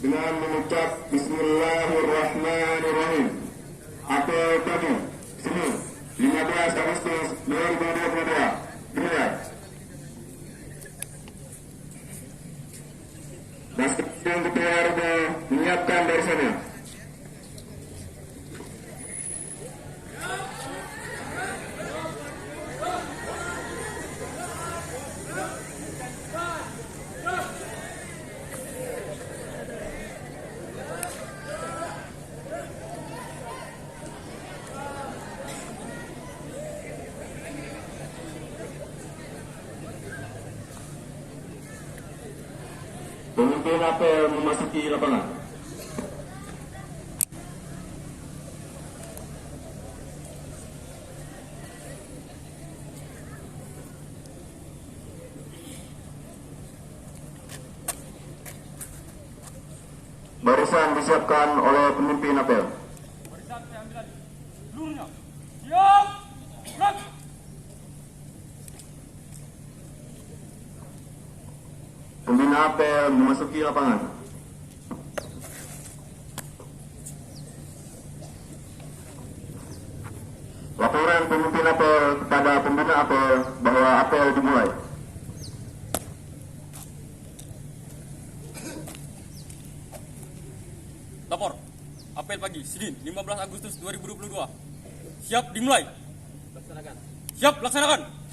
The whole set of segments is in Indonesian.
dengan mengucap Bismillahirrahmanirrahim. Apel pagi Senin 15 Agustus 2022 dimulai. Nasdem DPRD menyiapkan dari sana. Pemimpin apel memasuki lapangan. Barisan disiapkan oleh pemimpin apel. Barisan saya ambil lagi. Seluruhnya. Siap. Gerak. Pembina apel memasuki lapangan. Laporan pemimpin apel kepada pembina apel bahwa apel dimulai. Lapor. Apel pagi Senin 15 Agustus 2022. Siap dimulai. Laksanakan. Siap laksanakan.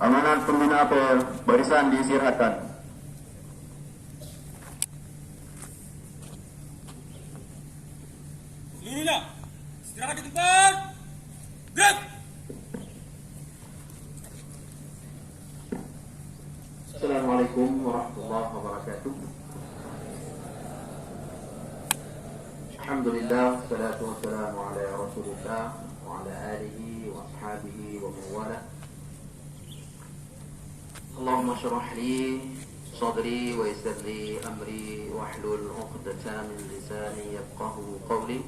Amanat pembina apel, barisan diistirahatkan. Seluruhnya. Istirahat di tempat. Gerak. Assalamualaikum warahmatullahi wabarakatuh. Alhamdulillah, salatu wassalamu ala rasulillah wa ala alihi wa ashabihi wa mawala. Allahumma syrah li sadri wa yassir li amri wahlul 'uqdatam min lisani yafqahu qawli.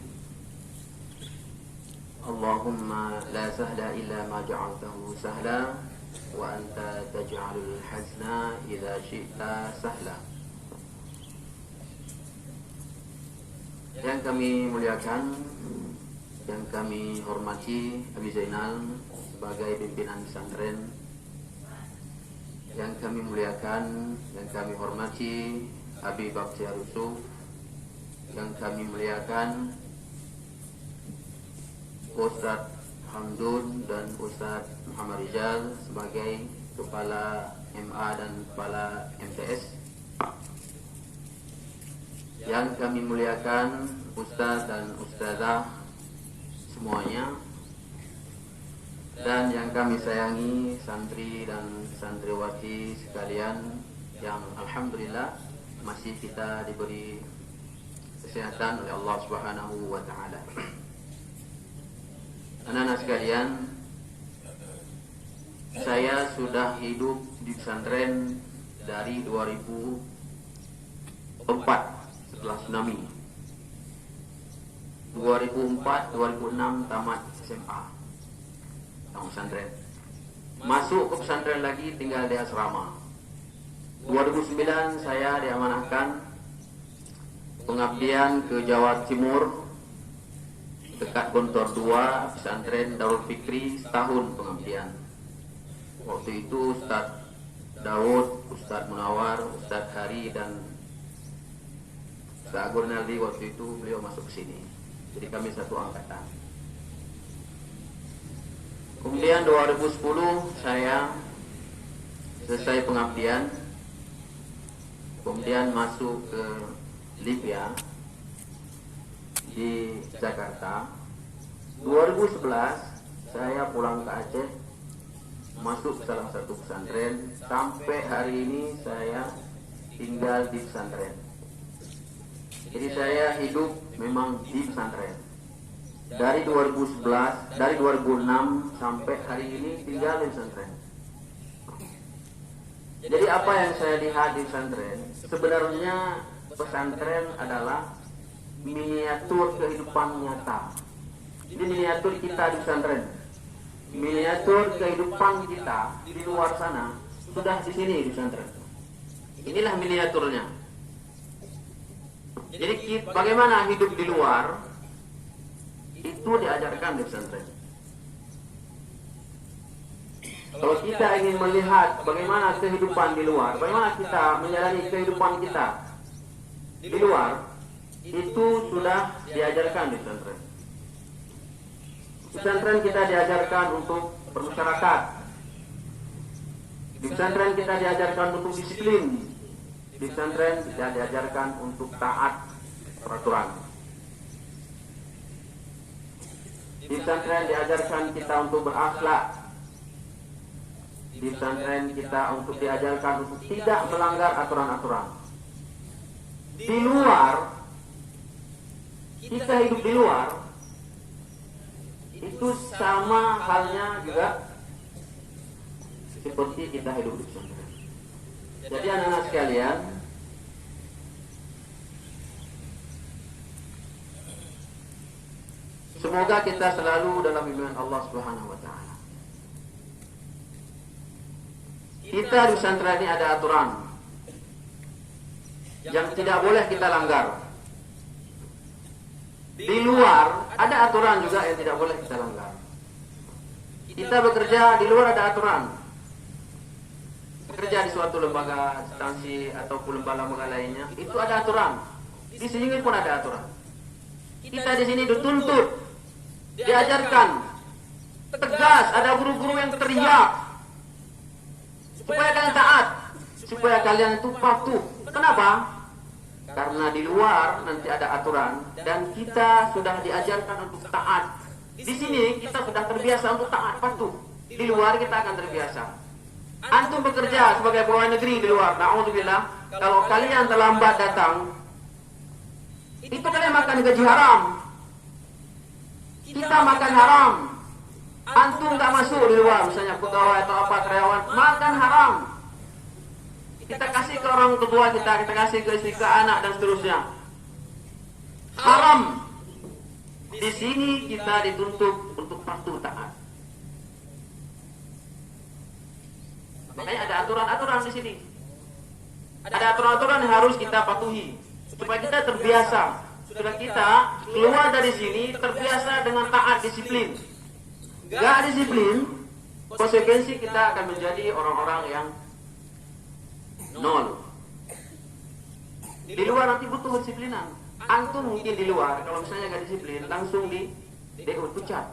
Allahumma la sahla illa ma ja'altahu sahla wa anta taj'alul hazna idza syi'ta sahla. Yang kami muliakan, yang kami hormati Abi Zainal sebagai pimpinan pesantren, yang kami muliakan, yang kami hormati Abi Bakhtiar Yusuf, yang kami muliakan Ustadz Hamdun dan Ustadz Muhammad Rizal sebagai Kepala MA dan Kepala MTS, yang kami muliakan Ustadz dan Ustadzah semuanya, dan yang kami sayangi santri dan santriwati sekalian yang alhamdulillah masih kita diberi kesehatan oleh Allah Subhanahu wa taala. Anak-anak sekalian, saya sudah hidup di pesantren dari 2004 setelah tsunami. 2004-2006 tamat SMA. Tamat pesantren. Masuk ke pesantren lagi, tinggal di asrama. 2009 saya diamanahkan pengabdian ke Jawa Timur, dekat Gontor 2, pesantren Darul Fikri, setahun pengabdian. Waktu itu Ustadz Daud, Ustadz Munawar, Ustadz Hari dan Ustadz Agur Naldi waktu itu beliau masuk ke sini. Jadi kami satu angkatan. Kemudian 2010 saya selesai pengabdian, kemudian masuk ke Libya di Jakarta. 2011 saya pulang ke Aceh, masuk ke salah satu pesantren. Sampai hari ini saya tinggal di pesantren. Jadi saya hidup memang di pesantren. Dari 2011, dari 2006 sampai hari ini tinggal di pesantren. Jadi apa yang saya lihat di pesantren, sebenarnya pesantren adalah miniatur kehidupan nyata. Ini miniatur kita di pesantren. Miniatur miniatur kehidupan kita di luar sana sudah di sini di pesantren. Inilah miniaturnya. Jadi bagaimana hidup di luar itu diajarkan di pesantren. Kalau kita ingin melihat bagaimana kehidupan di luar, bagaimana kita menjalani kehidupan kita di luar, itu sudah diajarkan di pesantren. Di pesantren kita diajarkan untuk bermasyarakat. Di pesantren kita diajarkan untuk disiplin. Di pesantren kita diajarkan untuk taat peraturan. Di pesantren diajarkan kita untuk berakhlak. Di pesantren kita untuk diajarkan untuk tidak melanggar aturan-aturan. Di luar, kita hidup di luar, itu sama halnya juga seperti kita hidup di pesantren. Jadi anak-anak sekalian, semoga kita selalu dalam bimbingan Allah Subhanahu wa taala. Kita di pesantren ini ada aturan yang tidak boleh kita langgar. Di luar ada aturan juga yang tidak boleh kita langgar. Kita bekerja di luar ada aturan. Bekerja di suatu lembaga, instansi ataupun lembaga lainnya, itu ada aturan. Di sini pun ada aturan. Kita di sini dituntut, diajarkan tegas, ada guru-guru yang teriak supaya kalian taat, supaya kalian itu patuh. Kenapa? Karena di luar nanti ada aturan dan kita sudah diajarkan untuk taat. Di sini kita sudah terbiasa untuk taat, patuh. Di luar kita akan terbiasa. Antum bekerja sebagai pegawai negeri di luar, na'udzubillah, kalau kalian terlambat datang, itu kalian makan gaji haram. Kita makan haram. Antum nggak masuk di luar, misalnya pegawai atau apa karyawan, makan haram. Kita kasih ke orang tua kita kasih ke istri, ke anak dan seterusnya. Haram. Di sini kita dituntut untuk patuh taat. Makanya ada aturan-aturan di sini. Ada aturan-aturan yang harus kita patuhi supaya kita terbiasa. Supaya kita keluar dari sini terbiasa dengan taat, disiplin. Gak disiplin, konsekuensi kita akan menjadi orang-orang yang nol. Di luar nanti butuh disiplinan. Antum mungkin di luar kalau misalnya gak disiplin langsung di DO pecat.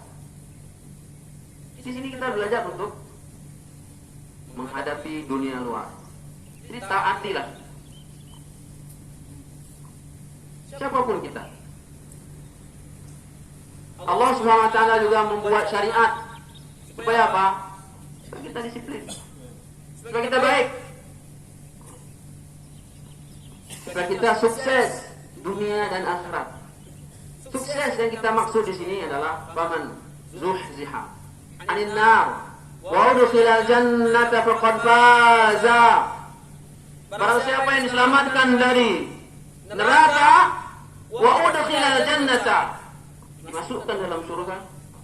Di sini kita belajar untuk menghadapi dunia luar. Jadi taatilah. Siapapun kita. Allah Subhanahu wa taala juga membuat syariat supaya apa? Supaya kita disiplin. Supaya kita baik. Supaya kita sukses dunia dan akhirat. Sukses yang kita maksud di sini adalah faman zuhziha 'anil nar wa udkhilal jannata faqad faza. Barang siapa yang diselamatkan dari neraka wa udkhilal jannata, dimasukkan dalam surga,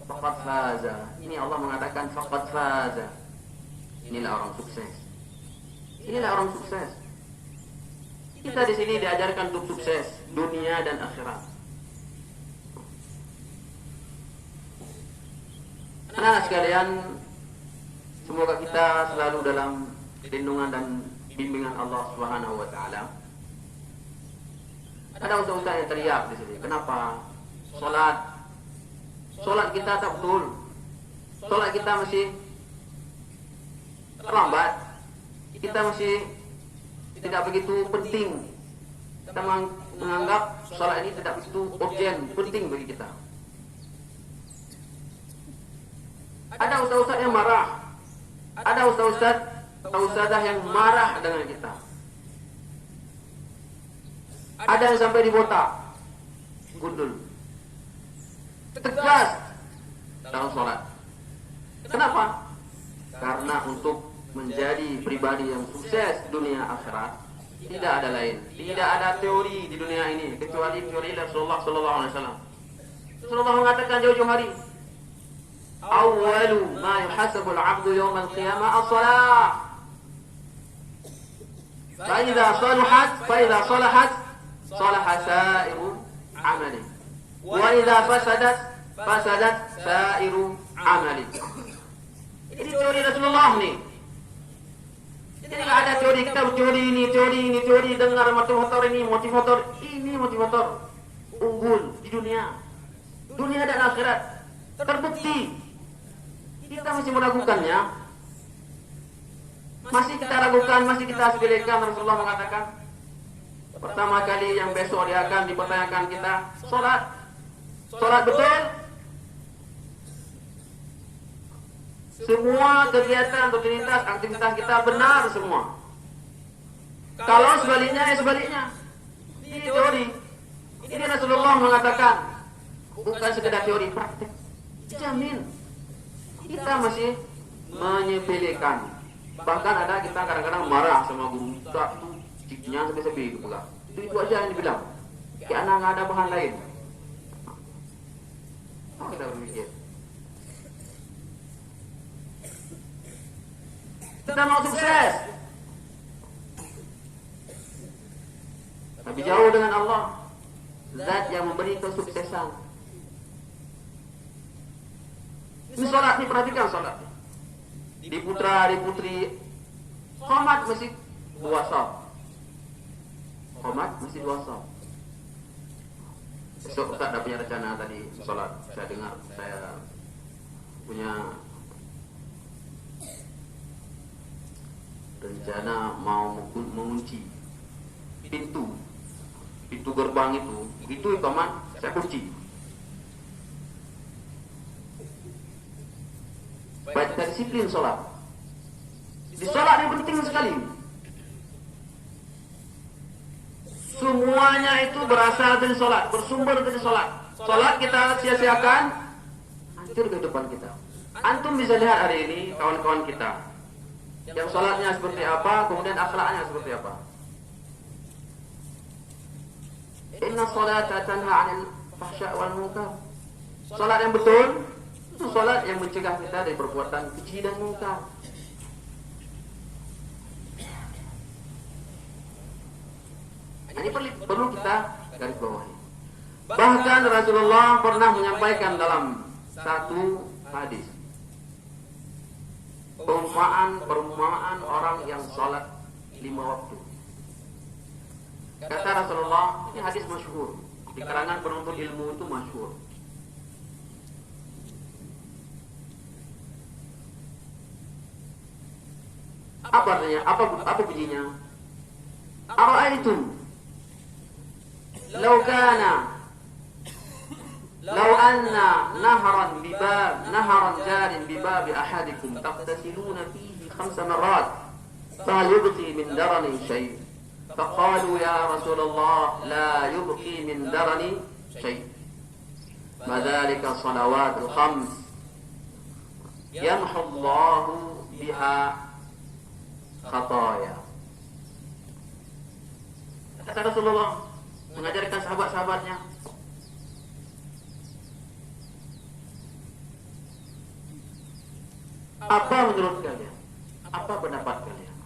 faqad faza. Ini Allah mengatakan faqad faza. Inilah orang sukses. Inilah orang sukses. Kita di sini diajarkan untuk sukses dunia dan akhirat. Anak-anak sekalian, semoga kita selalu dalam lindungan dan bimbingan Allah Subhanahu wa taala. Ada ustaz-ustaz yang teriak di sini. Kenapa? Salat kita tak betul. Salat kita masih terlambat. Kita masih tidak begitu penting. Kita menganggap salat ini tidak begitu urgent, penting bagi kita. Ada ustaz-ustaz yang marah. Ada ustaz-ustaz atau ustazah yang marah dengan kita. Ada yang sampai dibotak, gundul, tegas dalam sholat. Kenapa? Karena untuk menjadi pribadi yang sukses dunia akhirat tidak ada lain, tidak ada teori di dunia ini kecuali teori Rasulullah Sallallahu Alaihi Wasallam. Rasulullah mengatakan jauh-jauh hari, awwalu ma yuhasabu al-'abdu yawm al-qiyamah as-salah. Fa idza salahat salaha sa'iru 'amali. Wa idza fasadat sa'iru 'amali. Ini teori Rasulullah nih. Jadi nggak ada teori kita teori dengar motivator ini motivator unggul di dunia dan akhirat terbukti. Kita masih meragukannya, masih kita ragukan, masih kita sepelekan. Rasulullah mengatakan pertama kali yang besok dia akan dipertanyakan kita sholat betul. Semua kegiatan, rutinitas, aktivitas kita benar semua. Kalau sebaliknya, ya sebaliknya. Ini teori. Ini Rasulullah mengatakan bukan sekedar teori, praktek. Jamin. Kita masih menyepelekan. Bahkan ada kita kadang-kadang marah sama guru. Satu ciknya sampai pula. Itu aja yang dibilang. Karena nggak ada bahan lain. Apa kita berpikir? Kita mau sukses, tapi jauh dengan Allah, Zat yang memberi kesuksesan. Ini sholat, nih perhatikan sholat. Di putra, di putri, khomat mesti 2 shaf. Khomat mesti 2 shaf. Besok Ustaz dah punya rencana tadi sholat. Saya dengar, saya punya rencana mau mengunci pintu gerbang itu paman saya kunci. Baca disiplin sholat. Di sholat yang penting sekali. Semuanya itu berasal dari sholat, bersumber dari sholat. Sholat kita sia-siakan, hancur kehidupan kita. Antum bisa lihat hari ini kawan-kawan kita yang sholatnya seperti apa, kemudian akhlaknya seperti apa. Inna sholata tanha 'anil fahsya' wal munkar. Sholat yang betul itu sholat yang mencegah kita dari perbuatan keji dan munkar. Ini perlu kita garis bawahi. Bahkan Rasulullah pernah menyampaikan dalam satu hadis perumpamaan orang yang sholat 5 waktu. Kata Rasulullah, ini hadis masyhur. Di kalangan penuntut ilmu itu masyhur. Apa artinya? Apa bunyinya? Ara'aitum law anna naharan jarin bibab ahadikum taqtasiluna fihi 5 marrat fahal yubqi min darani shay'. Faqalu ya Rasulullah la yubqi min darani shay'. Madzalika shalawatul 5 yamhu Allahu biha khataya. Kata Rasulullah mengajarkan sahabat-sahabatnya, apa menurut kalian? Apa pendapat kalian?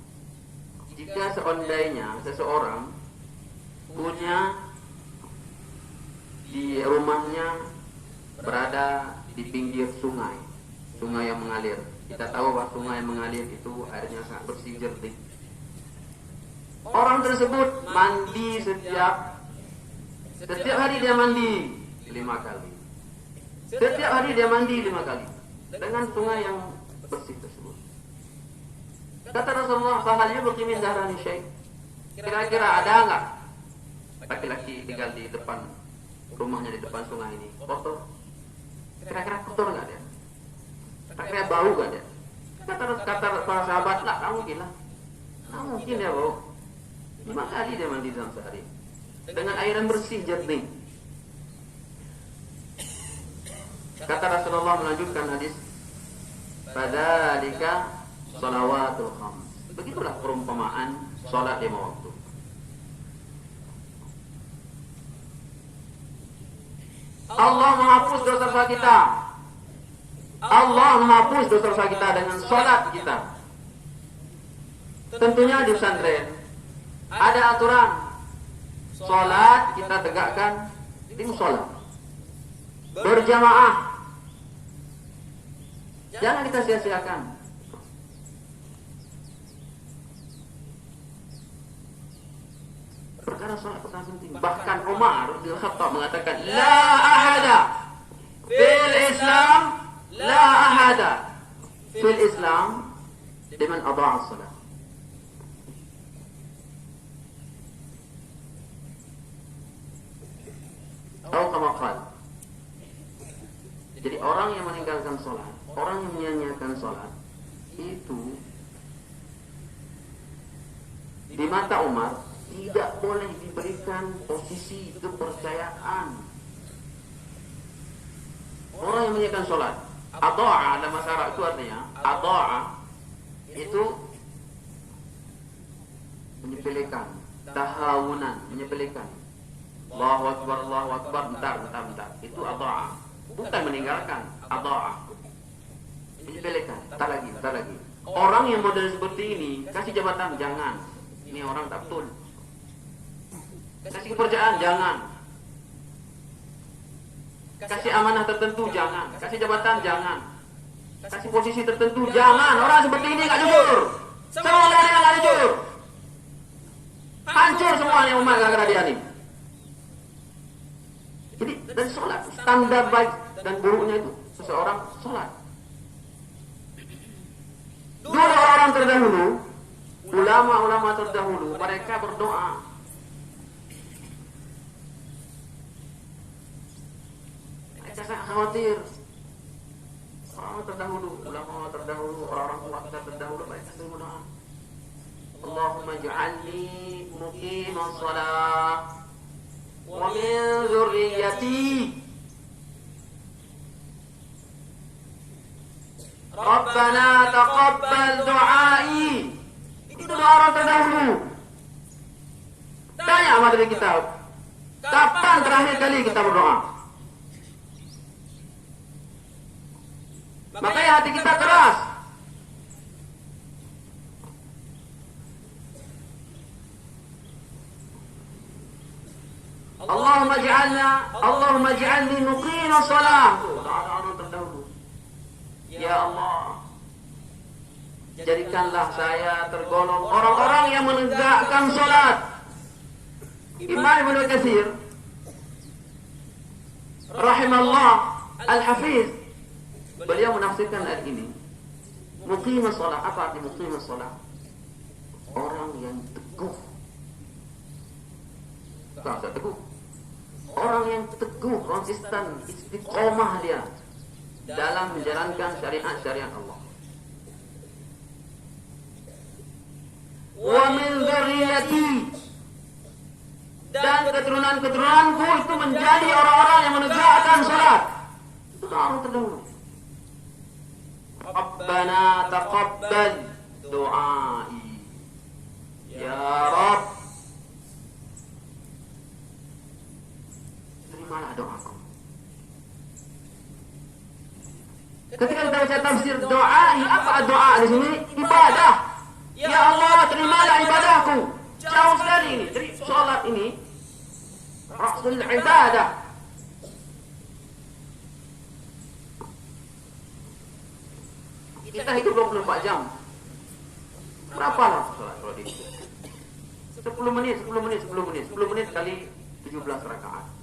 Jika seandainya seseorang punya di rumahnya berada di pinggir sungai yang mengalir. Kita tahu bahwa sungai yang mengalir itu airnya sangat bersih jernih. Orang tersebut mandi setiap hari dia mandi 5 kali. Setiap hari dia mandi 5 kali dengan sungai yang bersih tersebut. Kata Rasulullah, "Fahalnya berkimin darani syai." Kira-kira ada enggak laki-laki tinggal di depan rumahnya, di depan sungai ini kotor? Kira-kira kotor enggak dia? Kira-kira bau enggak dia? Kata para sahabat, "Enggak mungkin lah. Enggak mungkin ya, bau." 5 kali dia mandi dalam sehari dengan air yang bersih jernih. Kata Rasulullah melanjutkan hadis, "Fadzalika shalawatul 5." Begitulah perumpamaan salat 5 waktu. Allah menghapus dosa-dosa kita. Allah menghapus dosa-dosa kita dengan sholat kita. Tentunya di pesantren ada aturan sholat kita tegakkan di musola berjamaah. Jangan kita sia-siakan. Perkara sholat perkara penting. Bahkan Umar bin Khattab mengatakan, la ahada fil Islam, la ahada fil Islam liman adha'a as-salat. Atau kama qala. Jadi orang yang meninggalkan sholat, orang yang menyia-nyiakan sholat itu di mata Umar tidak boleh diberikan posisi kepercayaan. Orang yang menyiapkan sholat, adha'a dalam bahasa Arab itu artinya adha'a itu menyepelekan, tahawunan, menyepelekan. Allahu Akbar, Allahu Akbar, bentar. Itu adha'a, bukan meninggalkan, adha'a. Menyepelekan, bentar lagi. Orang yang model seperti ini kasih jabatan, jangan. Ini orang tak betul. Kasih kepercayaan, jangan. Kasih amanah tertentu, jangan. Kasih jabatan, jangan. Kasih posisi tertentu, jangan. Orang seperti ini gak jujur. Semua orang yang gak jujur, hancur semuanya umat gara-gara dia ini. Jadi dari sholat, standar baik dan buruknya itu seseorang sholat. Dulu orang-orang terdahulu, ulama-ulama terdahulu, mereka berdoa. Mereka sangat khawatir. Orang terdahulu, ulama terdahulu, orang-orang tua kita terdahulu, mereka sering berdoa. Allahumma ja'alni muqimas shalah wa min dzurriyyati Rabbana taqabbal du'ai. Itu doa orang terdahulu. Tanya sama diri kita, kapan terakhir kali kita berdoa? Makanya hati kita keras. Allahumma ja'alni muqimas shalah. Doa orang terdahulu. Ya Allah, jadikanlah saya tergolong orang-orang yang menegakkan sholat. Imam Ibnu Katsir rahimallah al-Hafiz, beliau menafsirkan ayat ini. Muqimas shalah, apa arti muqimas shalah? Orang yang teguh. Bukan teguh. Orang yang teguh, konsisten, istiqomah dia dalam menjalankan syariat Allah. Wa min dzurriyyati, dan keturunan-keturunanku itu menjadi orang-orang yang menegakkan salat. Itu orang terdahulu. Rabbana taqabbal du'ai. Ya Rabb, terimalah doaku. Ketika kita baca tafsir doa, apa doa di sini? Ibadah. Ya Allah, terimalah ibadahku. Jauh sekali ini. Jadi sholat ini rasul ibadah. Kita hidup 24 jam. Berapa lah sholat kalau dihitung? 10 menit kali 17 rakaat.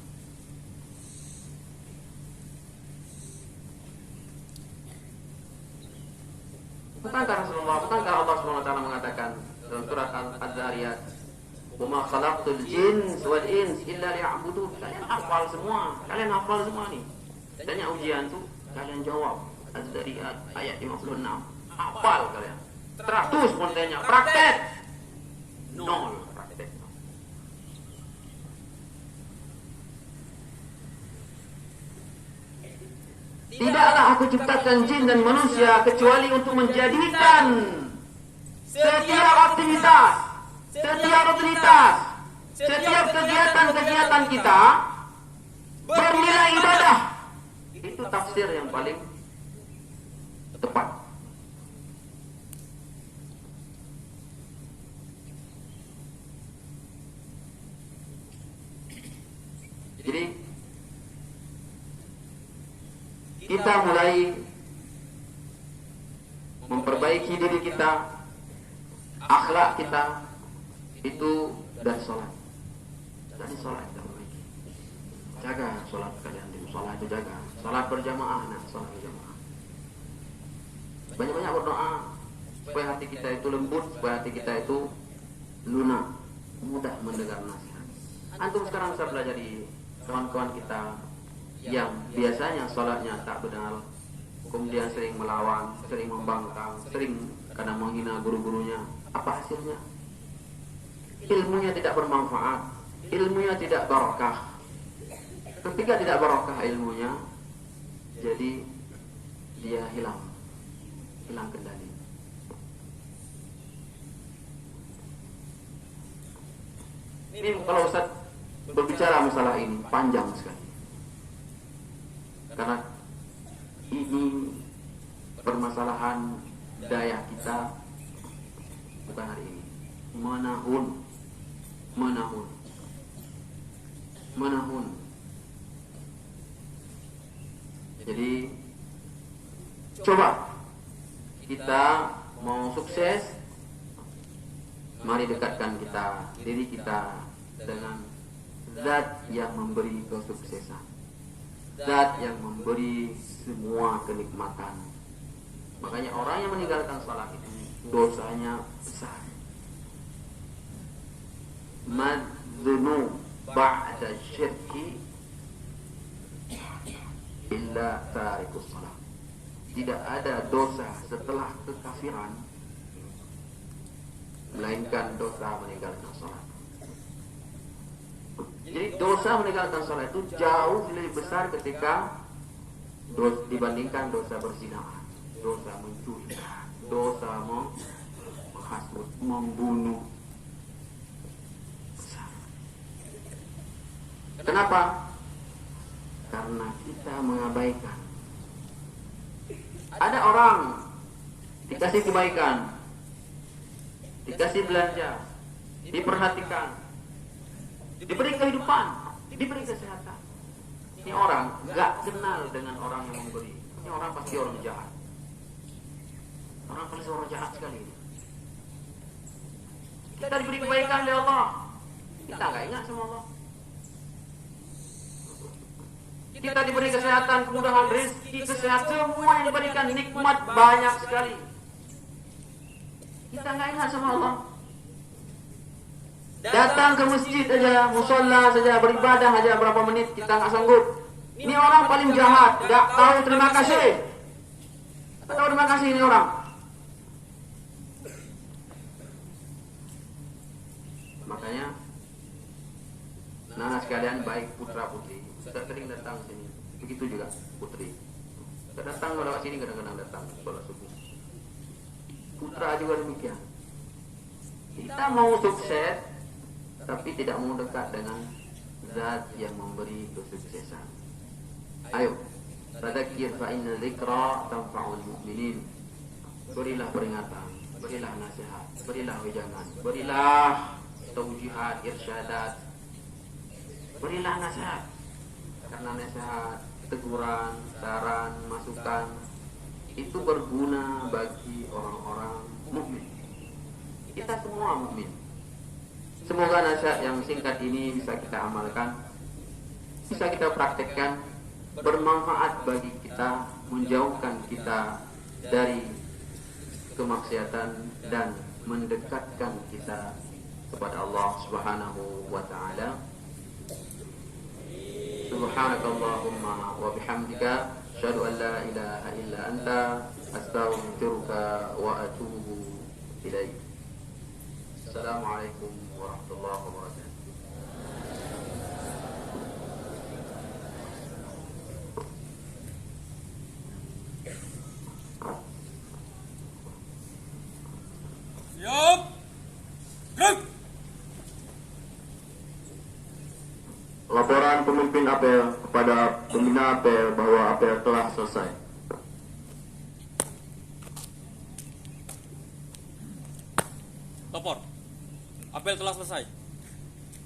Bukankah Rasulullah, bukankah Allah SWT mengatakan dalam surat Al-Zariyat, "Wa ma khalaqtul jinna wal insa illa liya'budun." Kalian hafal semua nih. Tanya ujian tuh, kalian jawab. Az-Zariyat ayat 56. Hafal kalian. 100 pun tanya, praktek. 0 praktek. Tidaklah aku ciptakan jin dan manusia kecuali untuk menjadikan setiap aktivitas, setiap rutinitas, setiap kegiatan-kegiatan kita bernilai ibadah. Itu tafsir yang paling tepat. Jadi kita mulai memperbaiki diri kita, akhlak kita itu dari sholat. Dari sholat kita perbaiki. Jaga sholat kalian di musola itu, jaga. Sholat berjamaah, sholat berjamaah. Banyak-banyak berdoa supaya hati kita itu lembut, supaya hati kita itu lunak, mudah mendengar nasihat. Antum sekarang bisa belajar di kawan-kawan kita yang biasanya sholatnya tak benar, kemudian sering melawan, sering membangkang, sering kadang menghina guru-gurunya. Apa hasilnya? Ilmunya tidak bermanfaat, ilmunya tidak barakah. Ketika tidak barakah ilmunya, jadi dia hilang kendali. Ini kalau Ustaz berbicara masalah ini panjang sekali, karena ini permasalahan daya kita bukan hari ini. Menahun. Jadi coba kita mau sukses, mari dekatkan diri kita dengan Zat yang memberi kesuksesan, Zat yang memberi semua kenikmatan. Makanya orang yang meninggalkan salat itu dosanya besar. Madzunu ba'da syirki illa tarikus salat. Tidak ada dosa setelah kekafiran melainkan dosa meninggalkan salat. Jadi dosa meninggalkan salat itu jauh lebih besar ketika dibandingkan dosa berzina, dosa mencuri, dosa menghasut, membunuh. Kenapa? Karena kita mengabaikan. Ada orang dikasih kebaikan, dikasih belanja, diperhatikan, diberi kehidupan, diberi kesehatan. Ini orang gak kenal dengan orang yang memberi. Ini orang pasti orang jahat. Orang pasti orang jahat sekali. Kita diberi kebaikan oleh Allah, kita gak ingat sama Allah. Kita diberi kesehatan, kemudahan rezeki, kesehatan, semua yang diberikan nikmat banyak sekali. Kita nggak ingat sama Allah. Datang ke masjid saja, musola saja, beribadah saja berapa menit kita nggak sanggup. Ini orang paling jahat, nggak tahu terima kasih. Nggak tahu terima kasih ini orang. Makanya, nah sekalian baik putra putri. Kita sering datang sini. Begitu juga putri. Kita datang lewat sini, kadang-kadang datang sholat subuh. Putra juga demikian. Kita mau sukses, tapi tidak mau dekat dengan Zat yang memberi kesuksesan. Ayo, fadzakir fa inna dzikra tanfa'ul mu'minin. Berilah peringatan, berilah nasihat, berilah wejangan, berilah taujihat, irsyadat, berilah nasihat. Karena nasihat, teguran, saran, masukan itu berguna bagi orang-orang mukmin. Kita semua mukmin. Semoga nasihat yang singkat ini bisa kita amalkan, bisa kita praktekkan, bermanfaat bagi kita, menjauhkan kita dari kemaksiatan dan mendekatkan kita kepada Allah Subhanahu wa taala. Subhanakallahumma wa bihamdika asyhadu an la ilaha illa anta astaghfiruka wa atubu ilaik. Assalamualaikum warahmatullahi wabarakatuh. Siap. Gerak. Laporan pemimpin apel kepada pembina apel bahwa apel telah selesai. Topor. Apel telah selesai.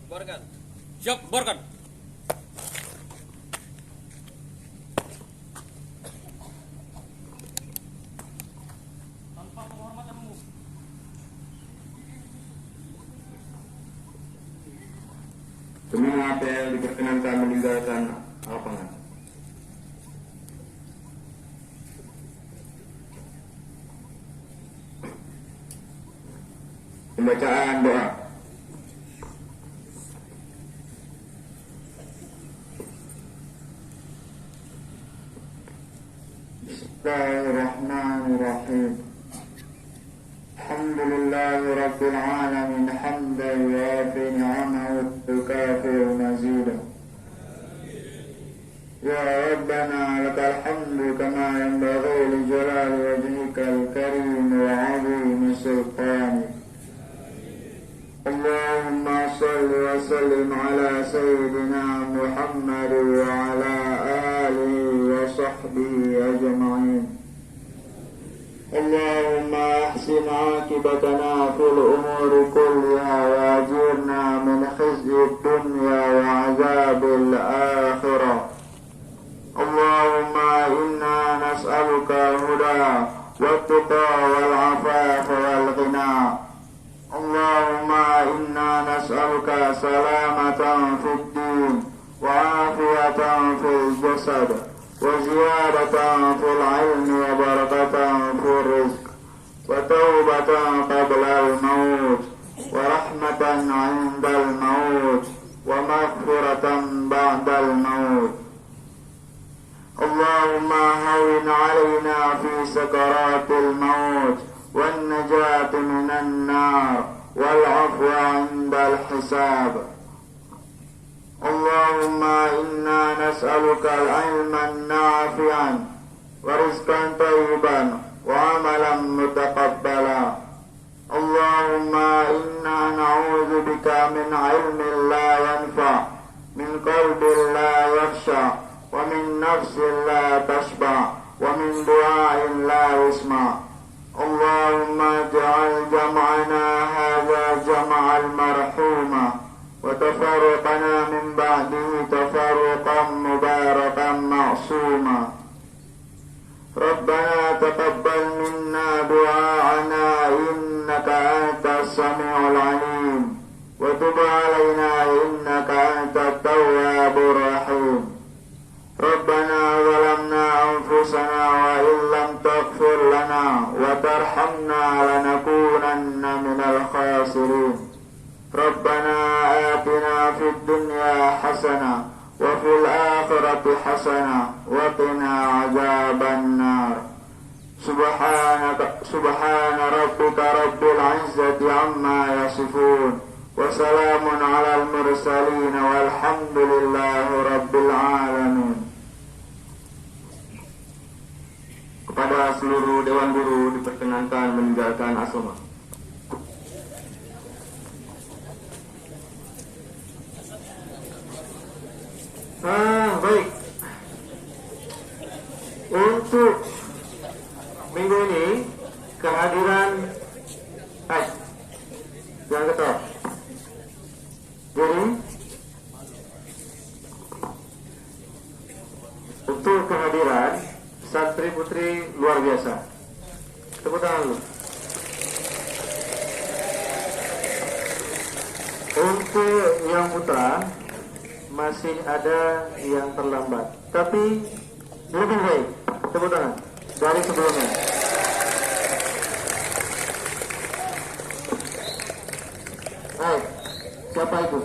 Bubarkan. Siap, bubarkan. Tanpa penghormatanmu. Semua apel diperkenankan meninggalkan lapangan. Pembacaan doa. Bismillahirrahmanirrahim. Alhamdulillahi Rabbil Alamin hamdan yuafi ni'amahu wa yukafi'u mazidah. Ya Rabbana lakal hamdu kama yanbaghi li jalali wajhikal karim wa 'azimi sultanik. Allahumma salli wa sallim ala sayyidina Muhammad wa ala alihi wa sahbihi ajma'in. Allahumma ahsin aqibatana fil umuri kulliha wa ajirna min khizyi dunya wa azabil akhirah. Allahumma inna nas'aluka huda wa tuqa wal afafa wal ghina. Allahumma inna nas'aluka salamatan fid din wa afiyatan fil jasad wa ziyadatan fil ilmi wa barakatan fil rizq wa taubatan qabla al maut wa rahmatan 'inda al maut wa maghfiratan ba'da al maut. Allahumma hawwin 'alaina fi sakaratil maut والنجاة من النار والعفو عند الحساب. اللهم إنا نسألك العلم النافعا ورزقا طيبا وعملا متقبلا. اللهم إنا نعوذ بك من علم لا ينفع من قلب لا يخشع ومن نفس لا تشبع ومن دعاء لا يسمع. اللهم اجعل جمعنا هذا جمعا مرحوما وتفرقنا من بعده تفرقا مباركا معصوما. ربنا تقبل منا دعاءنا إنك أنت السميع العليم وتب علينا إنك أنت التواب الرحيم. ربنا ظلمنا أنفسنا وإن لم تغفر لنا وترحمنا لنكونن من الخاسرين. ربنا آتنا في الدنيا حسنة وفي الآخرة حسنة وقنا عذاب النار. سبحان ربك رب العزة عما يصفون وسلام على المرسلين والحمد لله رب العالمين. Kepada seluruh Dewan Guru diperkenankan meninggalkan asrama. Baik. Untuk minggu ini kehadiran yang ketok. Jadi untuk kehadiran santri putri luar biasa. Tepuk tangan dulu. Untuk yang putra masih ada yang terlambat, tapi lebih baik. Tepuk tangan dari sebelumnya. Baik, siapa itu?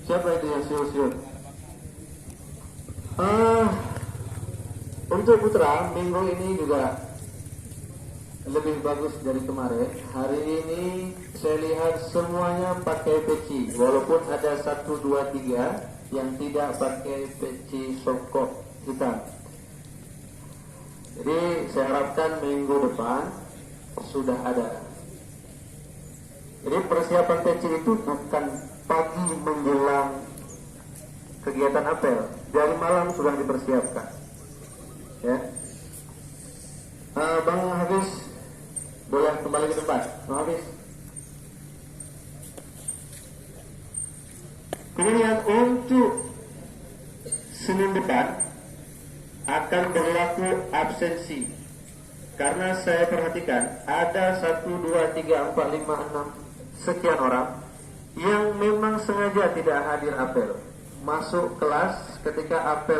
Siapa itu yang siul-siul? Untuk putra minggu ini juga lebih bagus dari kemarin. Hari ini saya lihat semuanya pakai peci, walaupun ada 1, 2, 3 yang tidak pakai peci songkok hitam. Jadi saya harapkan minggu depan sudah ada. Jadi persiapan peci itu bukan pagi menjelang kegiatan apel, dari malam sudah dipersiapkan. Ya, Bang Hafiz boleh kembali kembali ke tempat. Habis. Kemudian untuk Senin depan akan berlaku absensi. Karena saya perhatikan ada 1, 2, 3, 4, 5, 6 sekian orang yang memang sengaja tidak hadir apel. Masuk kelas ketika apel